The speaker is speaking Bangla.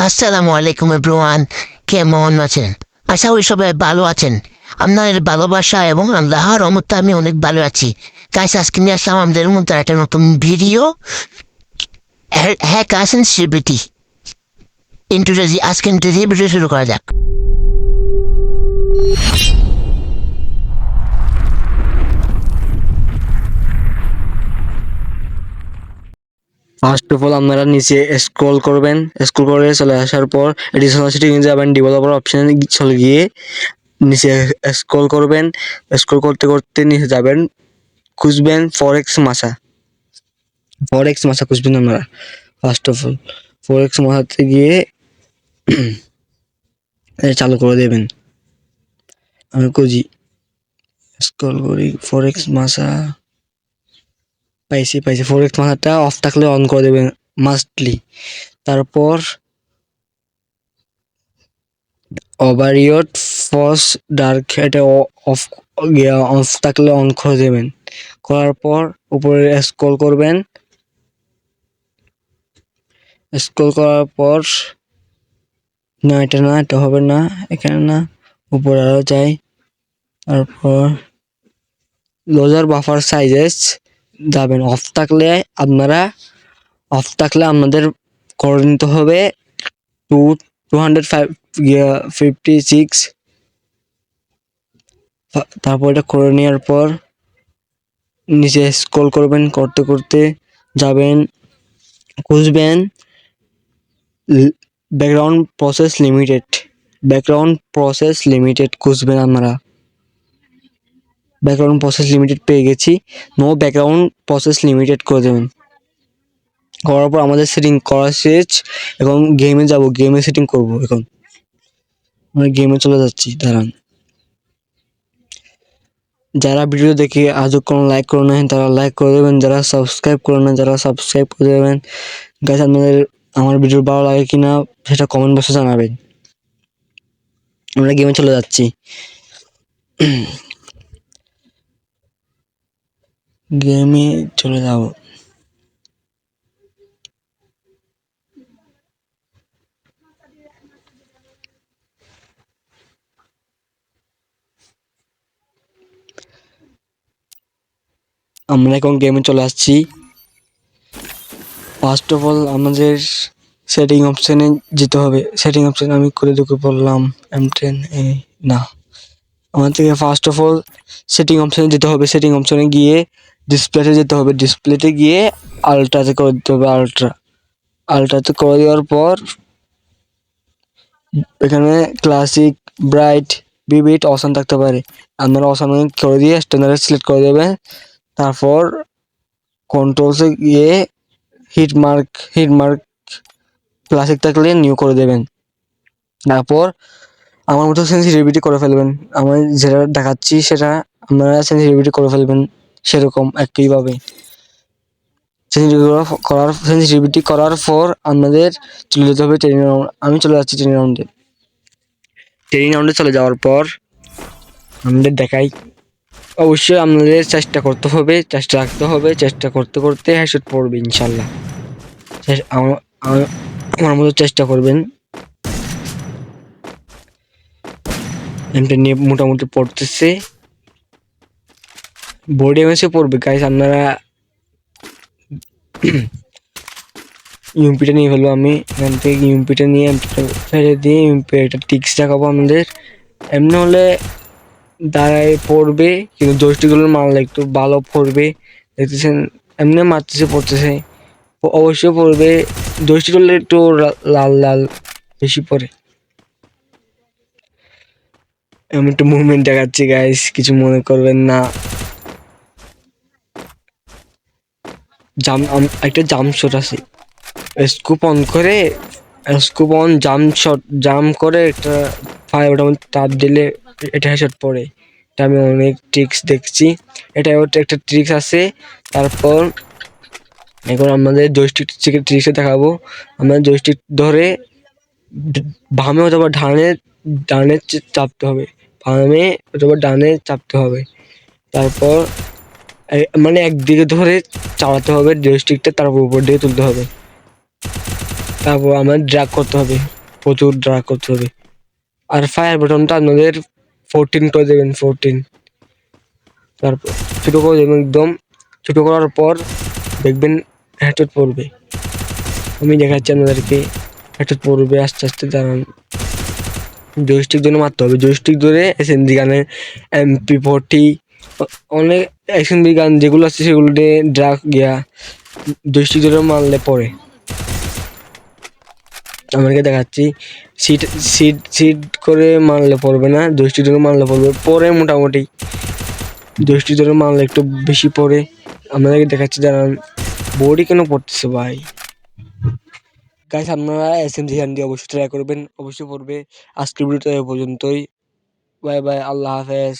আসসালামু আলাইকুম এভরিওয়ান, কেমন আছেন? আশা করি সবাই ভালো আছেন। আপনাদের ভালোবাসা এবং আল্লাহর রহমতে আমি অনেক ভালো আছি। গাইস, আজকে নিয়ে আসলাম আমাদের মধ্যে একটা নতুন ভিডিও। হ্যাক আসেন সিবিটি ইন্ট্রোডিউস আজকে ইন্ট্রোডিউস ভিডিও শুরু করা যাক। ফার্স্ট অফ অল আপনারা নিচে স্ক্রল করবেন, স্ক্রল করে চলে আসার পর এডিশনাল সেটিং এ যাবেন, ডেভেলপার অপশনে চলে গিয়ে নিচে স্ক্রল করবেন। স্ক্রল করতে করতে নিচে যাবেন, খুঁজবেন ফরেক্স মাসা। ফরেক্স মাসা খুঁজবেন আপনারা। ফার্স্ট অফ অল ফরেক্স মাসাতে গিয়ে চালু করে দেবেন। আমি খুঁজি, স্ক্রল করি, ফরেক্স মাসা পাইছি। ফরেক্স মাসাটা অফ থাকলে অন করে দেবেন মাস্টলি। তারপর ওভারিয়ড ফস ডার্ক এটা অফ অফ থাকলে অন করে দেবেন। করার পর উপরে স্ক্রল করবেন, স্ক্রল করার পর না এটা হবে না, এখানে না, উপরে আরো যাই। তারপর লোজার বাফার সাইজেস যাবেন। অফ থাকলে আপনাদের করে নিতে হবে 256। তারপর এটা করে নেওয়ার পর নিচে স্ক্রল করবেন, করতে করতে যাবেন, খুঁজবেন ব্যাকগ্রাউন্ড প্রসেস লিমিটেড খুঁজবেন আপনারা। ব্যাকগ্রাউন্ড প্রসেস লিমিটেড পেয়ে গেছি, নো ব্যাকগ্রাউন্ড প্রসেস লিমিটেড করে দেবেন। করার পর আমাদের সেটিং করা শেষ। এখন গেমে যাব, গেমে সেটিং করব। এখন আমরা গেমে চলে যাচ্ছি, দাঁড়ান। যারা ভিডিও দেখে আজও কোনো লাইক করে নেন তারা লাইক করে দেবেন, যারা সাবস্ক্রাইব করে নেন যারা সাবস্ক্রাইব করে দেবেন। গাইস, আপনাদের আমার ভিডিও ভালো লাগে কিনা সেটা কমেন্ট বক্সে জানাবেন। আমরা গেমে চলে যাচ্ছি, গেমে চলে যাব। আমরা এখন গেমে চলে আসছি। ফার্স্ট অফ অল আমাদের সেটিং অপশানে যেতে হবে। সেটিং অপশান আমি করে ঢুকে পড়লাম। M10 না, আমার থেকে ফার্স্ট অফ অল সেটিং অপশানে যেতে হবে। সেটিং অপশানে গিয়ে ডিসপ্লেতে যেতে হবে। ডিসপ্লেতে গিয়ে আলট্রাতে করে দিতে হবে। আলট্রাতে করে দেওয়ার পর এখানে ক্লাসিক, ব্রাইট, ভিভিড অপশান থাকতে পারে। আপনারা অপশান করে দিয়ে স্ট্যান্ডার্ড সিলেক্ট করে দেবেন। তারপর কন্ট্রোলসে গিয়ে হিটমার্ক ক্লাসিক থাকলে নিউ করে দেবেন। তারপর আমার মতো সেন্সিটিভিটি করে ফেলবেন। আমি যেটা দেখাচ্ছি সেটা আপনারা সেন্সিটিভিটি করে ফেলবেন সেরকম একইভাবে। সেন্সিটিভিটি করার পর আপনাদের চলে যেতে হবে ট্রেনিং রাউন্ড। আমি চলে যাচ্ছি ট্রেনিং রাউন্ডে চলে যাওয়ার পর আমাদের দেখাই। অবশ্যই আপনাদের চেষ্টা করতে হবে, চেষ্টা রাখতে হবে। চেষ্টা করতে করতে হেডশট পড়বে ইনশাল্লাহ। আমার মতো চেষ্টা করবেন। এমটা নিয়ে মোটামুটি পড়তেছে, বোর্ডে এসে পড়বে। গাইস, আপনারা ইউএমপিটা নিয়ে ফেলবো। আমি এখান থেকে ইউএমপিটা নিয়ে ফেলে দিয়ে ইউএমপি একটা টিক্স দেখাবো আপনাদের। এমনি হলে দাঁড়ায় পড়বে, কিন্তু জয়স্টিকগুলো মারলে একটু ভালো পড়বে। দেখতেছেন এমনি মারতেছে, পড়তেছে, অবশ্যই পড়বে। জয়স্টিক করলে একটু লাল লাল বেশি পড়ে। আমি একটু মুভমেন্ট দেখাচ্ছি গাইস, কিছু মনে করবেন না। একটা জাম্প শট আছে, স্কুপ অন জাম্প করে একটা ফায়ার বাটন টাপ দিলে এটা হেডশট পড়ে। এটা আমি অনেক ট্রিক্স দেখছি, এটা একটা ট্রিক্স আছে। তারপর এখন আমাদের জয়স্টিক ট্রিক্সে দেখাবো। আমরা জয়স্টিক ধরে বামে অথবা ডানে চাপতে হবে। বামে অথবা ডানে চাপতে হবে। তারপর মানে একদিকে ধরে চালাতে হবে জয়স্টিকটা, তারপর উপর দিকে তুলতে হবে। তারপর আমাদের ড্রাগ করতে হবে, প্রচুর ড্রাগ করতে হবে। আর ফায়ার বাটনটা আপনাদের 14 করে দেবেন, 14। তারপর ছোটো করে দেবেন, একদম ছোটো করার পর দেখবেন হেডশট পড়বে। আমি দেখাচ্ছি আপনাদেরকে, হেডশট পড়বে আস্তে আস্তে, দাঁড়ান। জয়স্টিক ধরে মারতে হবে, জয়স্টিক ধরে এসএমজি গানের MP40 অনেক এসএমজি গান যেগুলো আছে সেগুলো দিয়ে ড্রাগ গিয়া জয়স্টিক ধরে মারলে পড়ে। আমাকে দেখাচ্ছি, সিট সিট সিট করে মারলে পড়বে না, জয়স্টিক ধরে মারলে পড়বে, পরে মোটামুটি জয়স্টিক ধরে মারলে একটু বেশি পড়ে। আপনাদেরকে দেখাচ্ছি, দাঁড়ান। বডি কেন পড়তেছে ভাই? গাইস আপনারা এসএমজি গান দিয়ে অবশ্যই ট্রাই করবেন, অবশ্যই পড়বে। আজকের ভিডিওটা এ পর্যন্তই। বাই বাই, আল্লাহ হাফেজ।